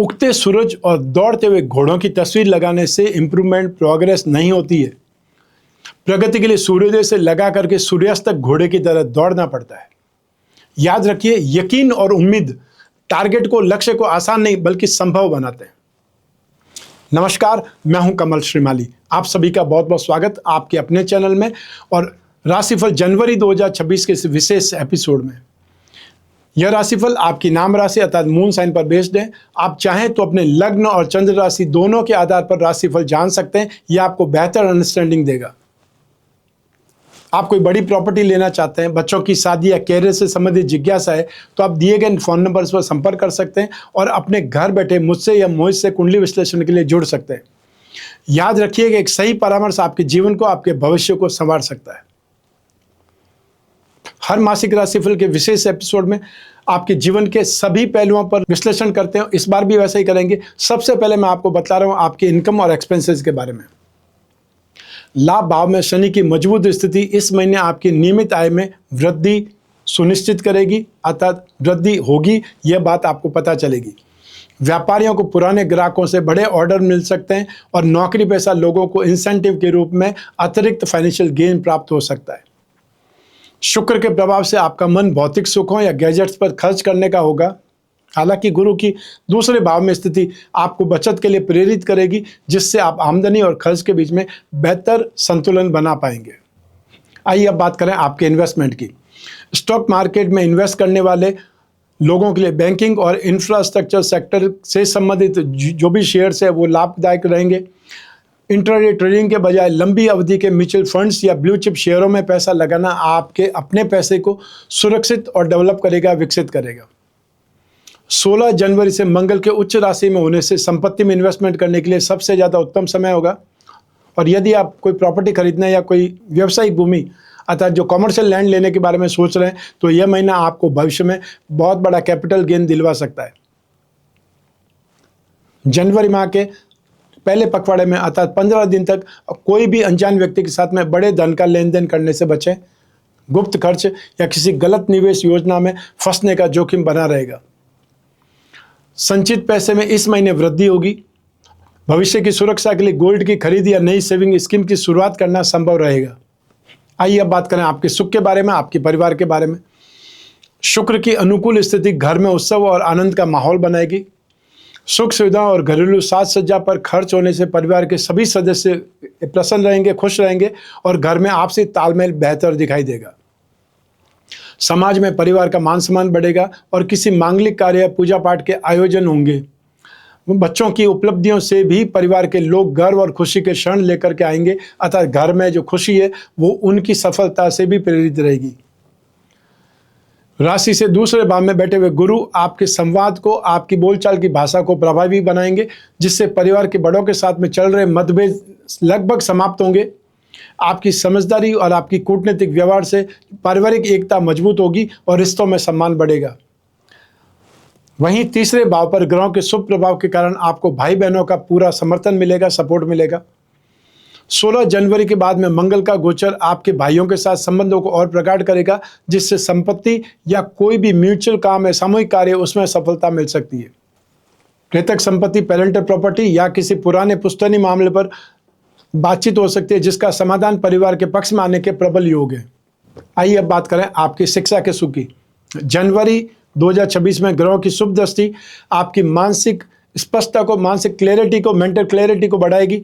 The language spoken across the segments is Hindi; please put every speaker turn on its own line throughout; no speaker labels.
उगते सूरज और दौड़ते हुए घोड़ों की तस्वीर लगाने से इंप्रूवमेंट प्रोग्रेस नहीं होती है। प्रगति के लिए सूर्योदय से लगा करके सूर्यास्त तक घोड़े की तरह दौड़ना पड़ता है। याद रखिए, यकीन और उम्मीद टारगेट को, लक्ष्य को आसान नहीं बल्कि संभव बनाते हैं। नमस्कार, मैं हूं कमल श्रीमाली। आप सभी का बहुत बहुत स्वागत आपके अपने चैनल में और राशिफल जनवरी 2026 के इस विशेष एपिसोड में। यह राशिफल आपकी नाम राशि अर्थात मून साइन पर बेस्ड है। आप चाहें तो अपने लग्न और चंद्र राशि दोनों के आधार पर राशिफल जान सकते हैं। यह आपको बेहतर अंडरस्टैंडिंग देगा। आप कोई बड़ी प्रॉपर्टी लेना चाहते हैं, बच्चों की शादी या कैरियर से संबंधित जिज्ञासा है, तो आप दिए गए फ़ोन नंबर्स पर संपर्क कर सकते हैं और अपने घर बैठे मुझसे या मोहित से कुंडली विश्लेषण के लिए जुड़ सकते हैं। याद रखिए कि एक सही परामर्श आपके जीवन को, आपके भविष्य को संवार सकता है। हर मासिक राशिफल के विशेष एपिसोड में आपके जीवन के सभी पहलुओं पर विश्लेषण करते हैं। इस बार भी वैसा ही करेंगे। सबसे पहले मैं आपको बता रहा हूं आपके इनकम और एक्सपेंसेस के बारे में। लाभ भाव में शनि की मजबूत स्थिति इस महीने आपकी नियमित आय में वृद्धि सुनिश्चित करेगी, अर्थात वृद्धि होगी, यह बात आपको पता चलेगी। व्यापारियों को पुराने ग्राहकों से बड़े ऑर्डर मिल सकते हैं और नौकरी पेशा लोगों को इंसेंटिव के रूप में अतिरिक्त फाइनेंशियल गेन प्राप्त हो सकता है। शुक्र के प्रभाव से आपका मन भौतिक सुखों या गैजेट्स पर खर्च करने का होगा। हालांकि गुरु की दूसरे भाव में स्थिति आपको बचत के लिए प्रेरित करेगी, जिससे आप आमदनी और खर्च के बीच में बेहतर संतुलन बना पाएंगे। आइए अब बात करें आपके इन्वेस्टमेंट की। स्टॉक मार्केट में इन्वेस्ट करने वाले लोगों के लिए बैंकिंग और इंफ्रास्ट्रक्चर सेक्टर से संबंधित जो भी शेयर्स है वो लाभदायक रहेंगे। इंट्राडे ट्रेडिंग के बजाय लंबी अवधि के म्यूचुअल फंड्स या ब्लू चिप शेयरों में पैसा लगाना आपके अपने पैसे को सुरक्षित और डेवलप करेगा, विकसित करेगा। 16 जनवरी से मंगल के उच्च राशि में होने से संपत्ति में इन्वेस्टमेंट करने के लिए सबसे ज़्यादा उत्तम समय होगा। और यदि आप कोई प्रॉपर्टी खरीदना या कोई व्यावसायिक भूमि अर्थात जो कमर्शियल लैंड लेने के बारे में सोच रहे हैं, तो यह महीना आपको भविष्य में बहुत बड़ा कैपिटल गेन दिलवा सकता है। जनवरी माह के पहले पखवाड़े में अर्थात 15 दिन तक कोई भी अनजान व्यक्ति के साथ में बड़े धन का लेन देन करने से बचें। गुप्त खर्च या किसी गलत निवेश योजना में फंसने का जोखिम बना रहेगा। संचित पैसे में इस महीने वृद्धि होगी। भविष्य की सुरक्षा के लिए गोल्ड की खरीदी या नई सेविंग स्कीम की शुरुआत करना संभव रहेगा। आइए अब बात करें आपके सुख के बारे में, आपके परिवार के बारे में। शुक्र की अनुकूल स्थिति घर में उत्सव और आनंद का माहौल बनाएगी। सुख सुविधा और घरेलू साज सज्जा पर खर्च होने से परिवार के सभी सदस्य प्रसन्न रहेंगे, खुश रहेंगे और घर में आपसी तालमेल बेहतर दिखाई देगा। समाज में परिवार का मान सम्मान बढ़ेगा और किसी मांगलिक कार्य या पूजा पाठ के आयोजन होंगे। बच्चों की उपलब्धियों से भी परिवार के लोग गर्व और खुशी के क्षण लेकर के आएंगे, अर्थात घर में जो खुशी है वो उनकी सफलता से भी प्रेरित रहेगी। राशि से दूसरे भाव में बैठे हुए गुरु आपके संवाद को, आपकी बोलचाल की भाषा को प्रभावी बनाएंगे, जिससे परिवार के बड़ों के साथ में चल रहे मतभेद लगभग समाप्त होंगे। आपकी समझदारी और आपकी कूटनीतिक व्यवहार से पारिवारिक एकता मजबूत होगी और रिश्तों में सम्मान बढ़ेगा। वहीं तीसरे भाव पर ग्रहों के शुभ प्रभाव के कारण आपको भाई बहनों का पूरा समर्थन मिलेगा, सपोर्ट मिलेगा। 16 जनवरी के बाद में मंगल का गोचर आपके भाइयों के साथ संबंधों को और प्रगाढ़ करेगा, जिससे संपत्ति या कोई भी म्यूचुअल काम है, सामूहिक कार्य, उसमें सफलता मिल सकती है। कृतक संपत्ति, पेरेंटल प्रॉपर्टी या किसी पुराने पुश्तैनी मामले पर बातचीत हो सकती है, जिसका समाधान परिवार के पक्ष में आने के प्रबल योग है। आइए अब बात करें आपकी शिक्षा के सुख की। जनवरी 2026 में ग्रहों की शुभ दृष्टि आपकी मानसिक स्पष्टता को, मानसिक क्लैरिटी को, मेंटल क्लैरिटी को बढ़ाएगी,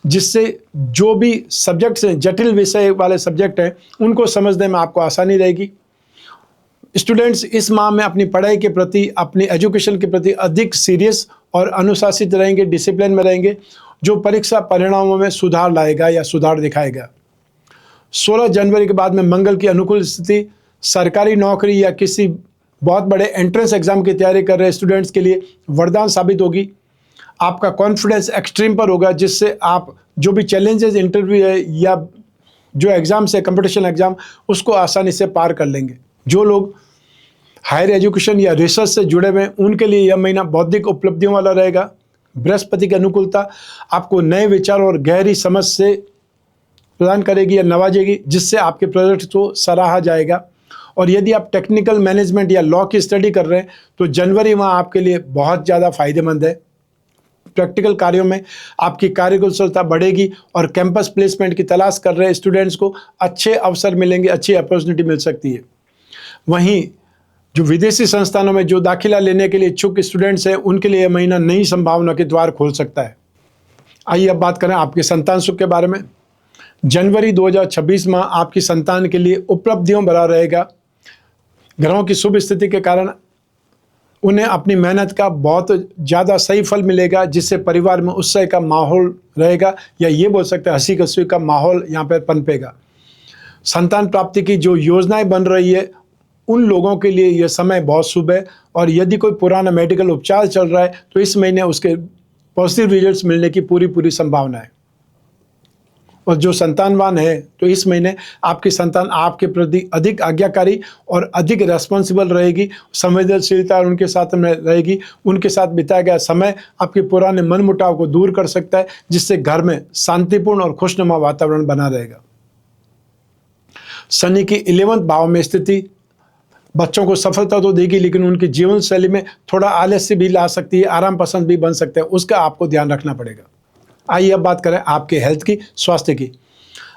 जिससे जो भी सब्जेक्ट्स हैं, जटिल विषय वाले सब्जेक्ट हैं, उनको समझने में आपको आसानी रहेगी। स्टूडेंट्स इस माह में अपनी पढ़ाई के प्रति, अपनी एजुकेशन के प्रति अधिक सीरियस और अनुशासित रहेंगे, डिसिप्लिन में रहेंगे, जो परीक्षा परिणामों में सुधार लाएगा या सुधार दिखाएगा। 16 जनवरी के बाद में मंगल की अनुकूल स्थिति सरकारी नौकरी या किसी बहुत बड़े एंट्रेंस एग्जाम की तैयारी कर रहे स्टूडेंट्स के लिए वरदान साबित होगी। आपका कॉन्फिडेंस एक्सट्रीम पर होगा, जिससे आप जो भी चैलेंजेस, इंटरव्यू है या जो एग्जाम्स है, कंपटीशन एग्जाम, उसको आसानी से पार कर लेंगे। जो लोग हायर एजुकेशन या रिसर्च से जुड़े हुए हैं, उनके लिए यह महीना बौद्धिक उपलब्धियों वाला रहेगा। बृहस्पति की अनुकूलता आपको नए विचार और गहरी समझ से प्रदान करेगी या नवाजेगी, जिससे आपके प्रोजेक्ट को सराहा जाएगा और यदि आप टेक्निकल मैनेजमेंट या लॉ की स्टडी कर रहे हैं तो जनवरी माह आपके लिए बहुत ज़्यादा फायदेमंद है। प्रैक्टिकल कार्यों में आपकी कार्यकुशलता बढ़ेगी और कैंपस प्लेसमेंट की तलाश कर रहे स्टूडेंट्स को अच्छे अवसर मिलेंगे, अच्छी अपॉर्चुनिटी मिल सकती है। वहीं जो विदेशी संस्थानों में जो दाखिला लेने के लिए इच्छुक स्टूडेंट्स हैं, उनके लिए यह महीना नई संभावना के द्वार खोल सकता है। आइए अब बात करें आपके संतान सुख के बारे में। जनवरी 2026 माह आपकी संतान के लिए उपलब्धियों भरा रहेगा। ग्रहों की शुभ स्थिति के कारण उन्हें अपनी मेहनत का बहुत ज़्यादा सही फल मिलेगा, जिससे परिवार में उत्साह का माहौल रहेगा, या ये बोल सकते हैं हंसी खुशी का माहौल यहाँ पर पनपेगा। संतान प्राप्ति की जो योजनाएं बन रही है, उन लोगों के लिए यह समय बहुत शुभ है। और यदि कोई पुराना मेडिकल उपचार चल रहा है तो इस महीने उसके पॉजिटिव रिजल्ट्स मिलने की पूरी संभावना है। और जो संतानवान है तो इस महीने आपकी संतान आपके प्रति अधिक आज्ञाकारी और अधिक रेस्पॉन्सिबल रहेगी, संवेदनशीलता उनके साथ में रहेगी। उनके साथ बिताया गया समय आपके पुराने मनमुटाव को दूर कर सकता है, जिससे घर में शांतिपूर्ण और खुशनुमा वातावरण बना रहेगा। शनि की 11वें भाव में स्थिति बच्चों को सफलता तो देगी, लेकिन उनकी जीवन शैली में थोड़ा आलस्य भी ला सकती है, आराम पसंद भी बन सकते हैं, उसका आपको ध्यान रखना पड़ेगा। आइए अब बात करें आपके हेल्थ की, स्वास्थ्य की।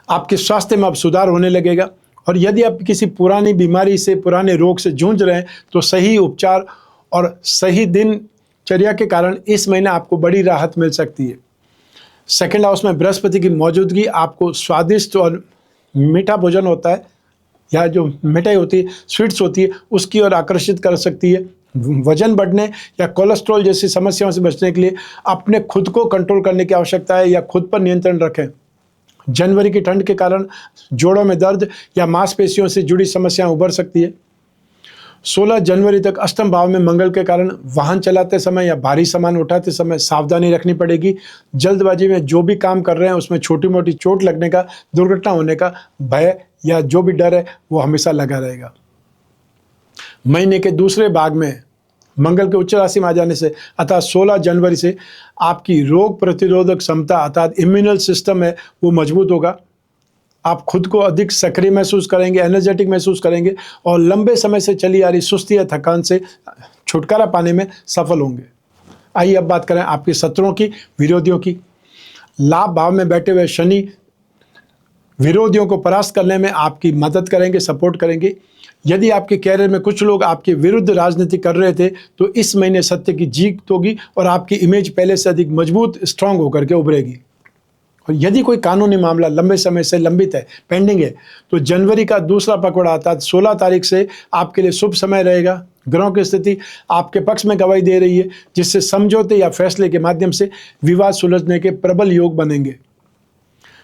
आपके स्वास्थ्य में अब सुधार होने लगेगा, और यदि आप किसी पुरानी बीमारी से, पुराने रोग से जूझ रहे हैं तो सही उपचार और सही दिनचर्या के कारण इस महीने आपको बड़ी राहत मिल सकती है। सेकंड हाउस में बृहस्पति की मौजूदगी आपको स्वादिष्ट और मीठा भोजन होता है, या जो मिठाई होती है, स्वीट्स होती है, उसकी ओर आकर्षित कर सकती है। वजन बढ़ने या कोलेस्ट्रॉल जैसी समस्याओं से बचने के लिए अपने खुद को कंट्रोल करने की आवश्यकता है, या खुद पर नियंत्रण रखें। जनवरी की ठंड के कारण जोड़ों में दर्द या मांसपेशियों से जुड़ी समस्याएं उभर सकती है। 16 जनवरी तक अष्टम भाव में मंगल के कारण वाहन चलाते समय या भारी सामान उठाते समय सावधानी रखनी पड़ेगी। जल्दबाजी में जो भी काम कर रहे हैं उसमें छोटी मोटी चोट लगने का, दुर्घटना होने का भय या जो भी डर है वो हमेशा लगा रहेगा। महीने के दूसरे भाग में मंगल के उच्च राशि में आ जाने से अर्थात 16 जनवरी से आपकी रोग प्रतिरोधक क्षमता अर्थात इम्यूनल सिस्टम है वो मजबूत होगा। आप खुद को अधिक सक्रिय महसूस करेंगे, एनर्जेटिक महसूस करेंगे, और लंबे समय से चली आ रही सुस्ती या थकान से छुटकारा पाने में सफल होंगे। आइए अब बात करें आपके शत्रुओं की, विरोधियों की। लाभ भाव में बैठे हुए शनि विरोधियों को परास्त करने में आपकी मदद करेंगे, सपोर्ट करेंगे। यदि आपके कैरियर में कुछ लोग आपके विरुद्ध राजनीति कर रहे थे तो इस महीने सत्य की जीत होगी और आपकी इमेज पहले से अधिक मजबूत, स्ट्रांग होकर के उभरेगी। और यदि कोई कानूनी मामला लंबे समय से लंबित है, पेंडिंग है, तो जनवरी का दूसरा पखवाड़ा अर्थात 16 तारीख से आपके लिए शुभ समय रहेगा। ग्रहों की स्थिति आपके पक्ष में गवाही दे रही है, जिससे समझौते या फैसले के माध्यम से विवाद सुलझने के प्रबल योग बनेंगे।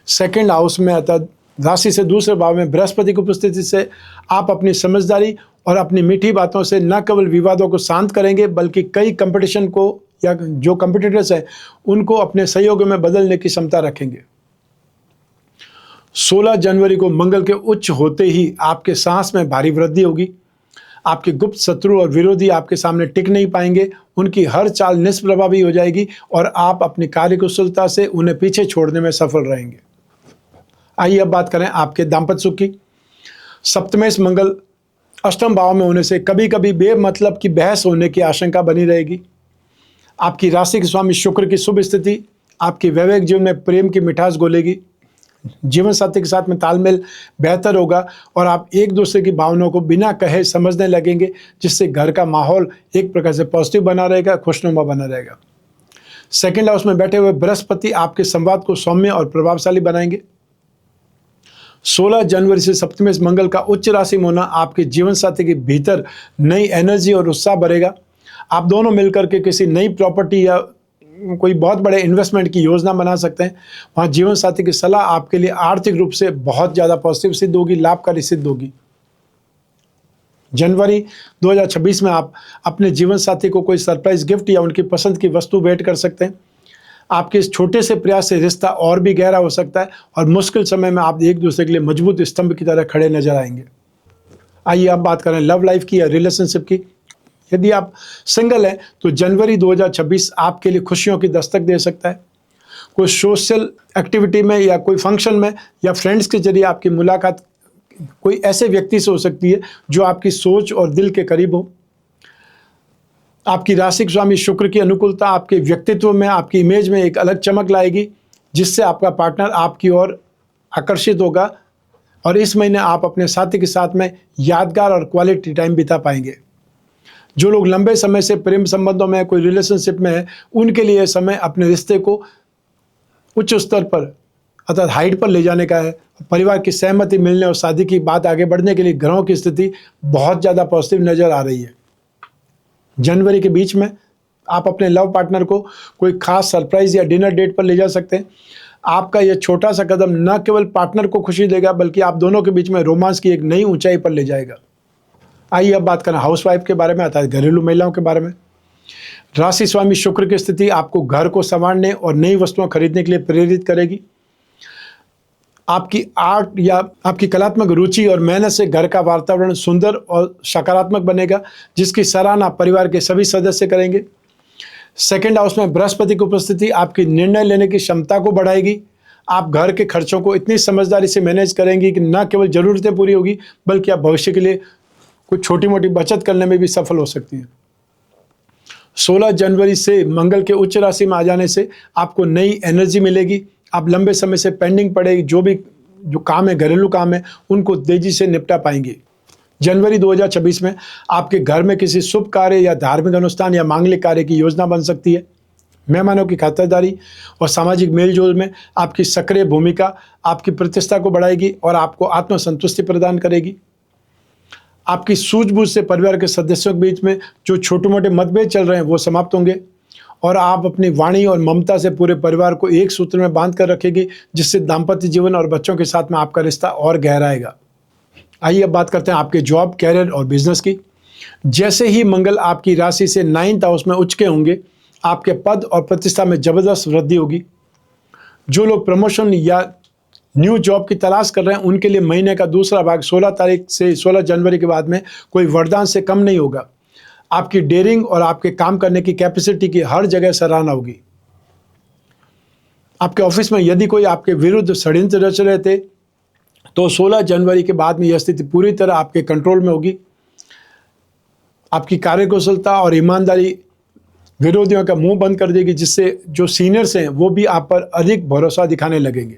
सेकंड हाउस में अर्थात राशि से दूसरे भाव में बृहस्पति की उपस्थिति से आप अपनी समझदारी और अपनी मीठी बातों से न केवल विवादों को शांत करेंगे, बल्कि कई कंपटीशन को या जो कंपटीटर्स हैं उनको अपने सहयोग में बदलने की क्षमता रखेंगे। 16 जनवरी को मंगल के उच्च होते ही आपके साहस में भारी वृद्धि होगी। आपके गुप्त शत्रु और विरोधी आपके सामने टिक नहीं पाएंगे, उनकी हर चाल निष्प्रभावी हो जाएगी और आप अपनी कार्यकुशलता से उन्हें पीछे छोड़ने में सफल रहेंगे। आइए अब बात करें आपके दाम्पत्य सुख की। सप्तमेश मंगल अष्टम भाव में होने से कभी कभी बेमतलब की बहस होने की आशंका बनी रहेगी। आपकी राशि के स्वामी शुक्र की शुभ स्थिति आपके वैवाहिक जीवन में प्रेम की मिठास घोलेगी। जीवन साथी के साथ में तालमेल बेहतर होगा और आप एक दूसरे की भावनाओं को बिना कहे समझने लगेंगे, जिससे घर का माहौल एक प्रकार से पॉजिटिव बना रहेगा, खुशनुमा बना रहेगा। सेकंड हाउस में बैठे हुए बृहस्पति आपके संवाद को सौम्य और प्रभावशाली बनाएंगे। 16 जनवरी से सप्तमेश मंगल का उच्च राशि में होना आपके जीवन साथी के भीतर नई एनर्जी और उत्साह भरेगा। आप दोनों मिलकर के किसी नई प्रॉपर्टी या कोई बहुत बड़े इन्वेस्टमेंट की योजना बना सकते हैं। वहाँ जीवन साथी की सलाह आपके लिए आर्थिक रूप से बहुत ज़्यादा पॉजिटिव सिद्ध होगी, लाभकारी सिद्ध होगी। जनवरी 2026 में आप अपने जीवन साथी को कोई सरप्राइज गिफ्ट या उनकी पसंद की वस्तु भेंट कर सकते हैं। आपके इस छोटे से प्रयास से रिश्ता और भी गहरा हो सकता है और मुश्किल समय में आप एक दूसरे के लिए मजबूत स्तंभ की तरह खड़े नजर आएंगे। आइए अब बात करें लव लाइफ की या रिलेशनशिप की। यदि आप सिंगल हैं तो जनवरी 2026 आपके लिए खुशियों की दस्तक दे सकता है। कोई सोशल एक्टिविटी में या कोई फंक्शन में या फ्रेंड्स के जरिए आपकी मुलाकात कोई ऐसे व्यक्ति से हो सकती है जो आपकी सोच और दिल के करीब हो। आपकी राशि के स्वामी शुक्र की अनुकूलता आपके व्यक्तित्व में, आपकी इमेज में एक अलग चमक लाएगी, जिससे आपका पार्टनर आपकी ओर आकर्षित होगा और इस महीने आप अपने साथी के साथ में यादगार और क्वालिटी टाइम बिता पाएंगे। जो लोग लंबे समय से प्रेम संबंधों में, कोई रिलेशनशिप में है, उनके लिए यह समय अपने रिश्ते को उच्च स्तर पर अर्थात हाइट पर ले जाने का है। परिवार की सहमति मिलने और शादी की बात आगे बढ़ने के लिए ग्रहों की स्थिति बहुत ज़्यादा पॉजिटिव नज़र आ रही है। जनवरी के बीच में आप अपने लव पार्टनर को कोई खास सरप्राइज या डिनर डेट पर ले जा सकते हैं। आपका यह छोटा सा कदम न केवल पार्टनर को खुशी देगा, बल्कि आप दोनों के बीच में रोमांस की एक नई ऊंचाई पर ले जाएगा। आइए अब बात करें हाउसवाइफ के बारे में, अर्थात घरेलू महिलाओं के बारे में। राशि स्वामी शुक्र की स्थिति आपको घर को संवारने और नई वस्तुएं खरीदने के लिए प्रेरित करेगी। आपकी आर्ट या आपकी कलात्मक रुचि और मेहनत से घर का वातावरण सुंदर और सकारात्मक बनेगा, जिसकी सराहना परिवार के सभी सदस्य करेंगे। सेकंड हाउस में बृहस्पति की उपस्थिति आपकी निर्णय लेने की क्षमता को बढ़ाएगी। आप घर के खर्चों को इतनी समझदारी से मैनेज करेंगी कि न केवल ज़रूरतें पूरी होगी, बल्कि आप भविष्य के लिए कुछ छोटी मोटी बचत करने में भी सफल हो सकती हैं। 16 जनवरी से मंगल के उच्च राशि में आ जाने से आपको नई एनर्जी मिलेगी। आप लंबे समय से पेंडिंग पड़े जो काम है, घरेलू काम है, उनको तेजी से निपटा पाएंगे। जनवरी 2026 में आपके घर में किसी शुभ कार्य या धार्मिक अनुष्ठान या मांगलिक कार्य की योजना बन सकती है। मेहमानों की खातिरदारी और सामाजिक मेलजोल में आपकी सक्रिय भूमिका आपकी प्रतिष्ठा को बढ़ाएगी और आपको आत्मसंतुष्टि प्रदान करेगी। आपकी सूझबूझ से परिवार के सदस्यों के बीच में जो छोटे मोटे मतभेद चल रहे हैं वो समाप्त होंगे और आप अपनी वाणी और ममता से पूरे परिवार को एक सूत्र में बांध कर रखेगी, जिससे दाम्पत्य जीवन और बच्चों के साथ में आपका रिश्ता और गहराएगा। आइए अब बात करते हैं आपके जॉब, कैरियर और बिजनेस की। जैसे ही मंगल आपकी राशि से 9th हाउस में उच्च के होंगे, आपके पद और प्रतिष्ठा में जबरदस्त वृद्धि होगी। जो लोग प्रमोशन या न्यू जॉब की तलाश कर रहे हैं, उनके लिए महीने का दूसरा भाग 16 तारीख से 16 जनवरी के बाद में कोई वरदान से कम नहीं होगा। आपकी डेयरिंग और आपके काम करने की कैपेसिटी की हर जगह सराहना होगी। आपके ऑफिस में यदि कोई आपके विरुद्ध षड्यंत्र रच रहे थे, तो 16 जनवरी के बाद में यह स्थिति पूरी तरह आपके कंट्रोल में होगी। आपकी कार्यकुशलता और ईमानदारी विरोधियों का मुंह बंद कर देगी, जिससे जो सीनियर्स हैं वो भी आप पर अधिक भरोसा दिखाने लगेंगे।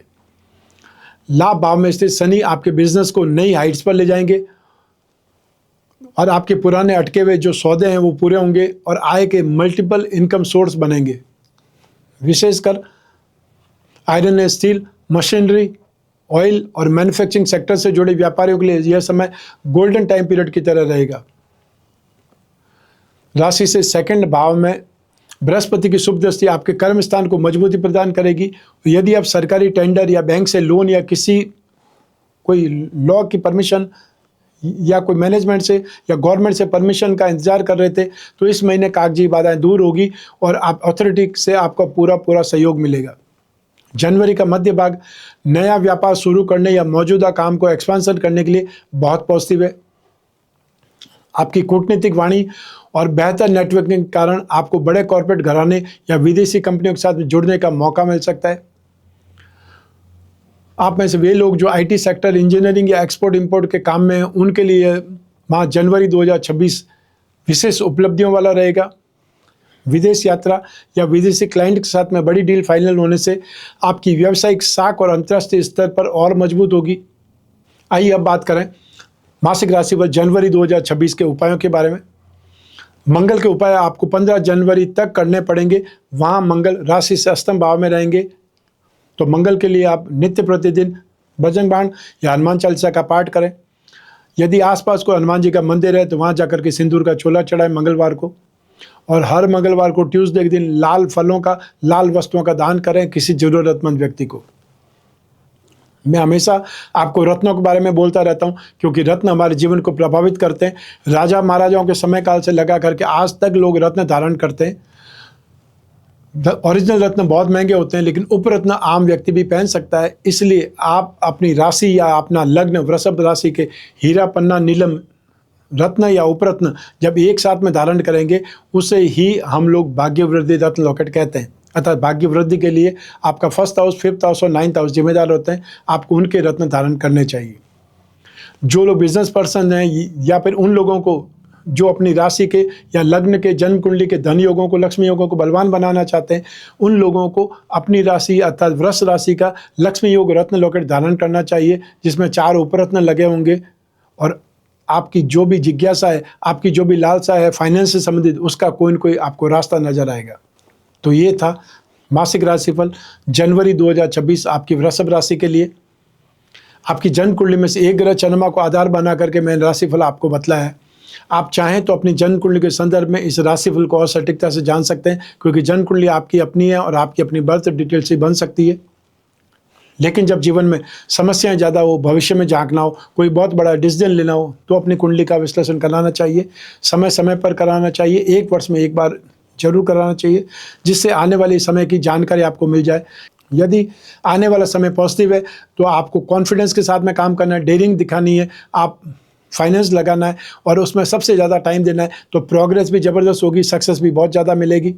लाभ भाव में स्थित शनि आपके बिजनेस को नई हाइट्स पर ले जाएंगे और आपके पुराने अटके हुए जो सौदे हैं वो पूरे होंगे और आय के मल्टीपल इनकम सोर्स बनेंगे। विशेषकर iron and steel, machinery, oil और मैन्युफैक्चरिंग सेक्टर से जुड़े व्यापारियों के लिए यह समय गोल्डन टाइम पीरियड की तरह रहेगा। राशि से सेकंड भाव में बृहस्पति की शुभ दृष्टि आपके कर्म स्थान को मजबूती प्रदान करेगी। यदि आप सरकारी टेंडर या बैंक से लोन या कोई लॉ की परमिशन या कोई मैनेजमेंट से या गवर्नमेंट से परमिशन का इंतजार कर रहे थे, तो इस महीने कागजी बाधाएं दूर होगी और आप अथॉरिटी से आपका पूरा सहयोग मिलेगा। जनवरी का मध्य भाग नया व्यापार शुरू करने या मौजूदा काम को एक्सपांशन करने के लिए बहुत पॉजिटिव है। आपकी कूटनीतिक वाणी और बेहतर नेटवर्किंग के कारण आपको बड़े कॉर्पोरेट घराने या विदेशी कंपनियों के साथ जुड़ने का मौका मिल सकता है। आप में से वे लोग जो आईटी सेक्टर, इंजीनियरिंग या एक्सपोर्ट इंपोर्ट के काम में हैं, उनके लिए माह जनवरी 2026 विशेष उपलब्धियों वाला रहेगा। विदेश यात्रा या विदेशी क्लाइंट के साथ में बड़ी डील फाइनल होने से आपकी व्यावसायिक साख और अंतर्राष्ट्रीय स्तर पर और मजबूत होगी। आइए अब बात करें मासिक राशि पर जनवरी 2026 के उपायों के बारे में। मंगल के उपाय आपको 15 जनवरी तक करने पड़ेंगे। वहाँ मंगल राशि से अष्टम भाव में रहेंगे, तो मंगल के लिए आप नित्य प्रतिदिन बजरंग बाण या हनुमान चालीसा का पाठ करें। यदि आसपास कोई हनुमान जी का मंदिर है तो वहाँ जाकर के सिंदूर का चोला चढ़ाएं मंगलवार को, और हर मंगलवार को ट्यूसडे के दिन लाल फलों का, लाल वस्तुओं का दान करें किसी जरूरतमंद व्यक्ति को। मैं हमेशा आपको रत्नों के बारे में बोलता रहता हूँ, क्योंकि रत्न हमारे जीवन को प्रभावित करते हैं। राजा महाराजाओं के समय काल से लगा करके आज तक लोग रत्न धारण करते हैं। ओरिजिनल रत्न बहुत महंगे होते हैं, लेकिन उपरत्न आम व्यक्ति भी पहन सकता है। इसलिए आप अपनी राशि या अपना लग्न वृषभ राशि के हीरा, पन्ना, नीलम रत्न या उपरत्न जब एक साथ में धारण करेंगे, उसे ही हम लोग भाग्य वृद्धि रत्न लॉकेट कहते हैं। अर्थात भाग्य वृद्धि के लिए आपका 1st हाउस, 5th हाउस और 9th हाउस जिम्मेदार होते हैं। आपको उनके रत्न धारण करने चाहिए। जो लोग बिजनेस पर्सन हैं या फिर उन लोगों को जो अपनी राशि के या लग्न के जन्म कुंडली के धन योगों को, लक्ष्मी योगों को बलवान बनाना चाहते हैं, उन लोगों को अपनी राशि अर्थात वृष राशि का लक्ष्मी योग रत्न लॉकेट धारण करना चाहिए, जिसमें 4 उपरत्न लगे होंगे। और आपकी जो भी जिज्ञासा है, आपकी जो भी लालसा है फाइनेंस से संबंधित, उसका कोई न कोई आपको रास्ता नजर आएगा। तो ये था मासिक राशिफल जनवरी 2026 आपकी वृषभ राशि के लिए। आपकी जन्म कुंडली में से एक ग्रह चंद्रमा को आधार बना करके मैंने राशिफल आपको बतलाया है। आप चाहें तो अपनी जन्म कुंडली के संदर्भ में इस राशिफल को और सटीकता से जान सकते हैं, क्योंकि जन्म कुंडली आपकी अपनी है और आपकी अपनी बर्थ डिटेल से बन सकती है। लेकिन जब जीवन में समस्याएं ज़्यादा हो, भविष्य में झांकना हो, कोई बहुत बड़ा डिसीजन लेना हो, तो अपनी कुंडली का विश्लेषण कराना चाहिए। समय समय पर कराना चाहिए, 1 वर्ष में एक बार जरूर कराना चाहिए, जिससे आने वाले समय की जानकारी आपको मिल जाए। यदि आने वाला समय पॉजिटिव है तो आपको कॉन्फिडेंस के साथ में काम करना है, डेयरिंग दिखानी है, आप फाइनेंस लगाना है और उसमें सबसे ज़्यादा टाइम देना है, तो प्रोग्रेस भी ज़बरदस्त होगी, सक्सेस भी बहुत ज़्यादा मिलेगी।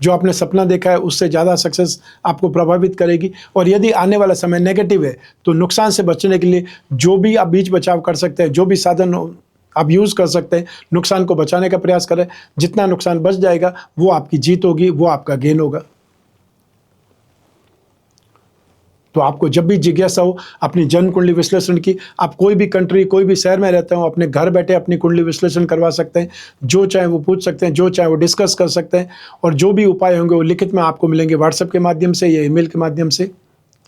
जो आपने सपना देखा है उससे ज़्यादा सक्सेस आपको प्रभावित करेगी। और यदि आने वाला समय नेगेटिव है तो नुकसान से बचने के लिए जो भी आप बीच बचाव कर सकते हैं, जो भी साधन आप यूज़ कर सकते हैं, नुकसान को बचाने का प्रयास करें। जितना नुकसान बच जाएगा वो आपकी जीत होगी, वो आपका गेन होगा। तो आपको जब भी जिज्ञासा हो अपनी जन्म कुंडली विश्लेषण की, आप कोई भी कंट्री, कोई भी शहर में रहते हो, अपने घर बैठे अपनी कुंडली विश्लेषण करवा सकते हैं। जो चाहे वो पूछ सकते हैं, जो चाहे वो डिस्कस कर सकते हैं, और जो भी उपाय होंगे वो लिखित में आपको मिलेंगे व्हाट्सएप के माध्यम से या ईमेल के माध्यम से।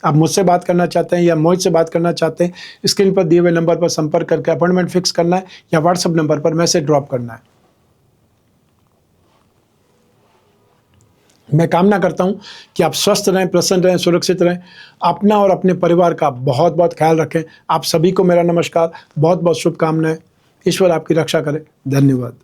आप मुझसे बात करना चाहते हैं या मोहित से बात करना चाहते हैं, स्क्रीन पर दिए हुए नंबर पर संपर्क करके अपॉइंटमेंट फिक्स करना है या व्हाट्सएप नंबर पर मैसेज ड्रॉप करना है। मैं कामना करता हूं कि आप स्वस्थ रहें, प्रसन्न रहें, सुरक्षित रहें, अपना और अपने परिवार का बहुत बहुत ख्याल रखें। आप सभी को मेरा नमस्कार, बहुत बहुत शुभकामनाएं। ईश्वर आपकी रक्षा करे। धन्यवाद।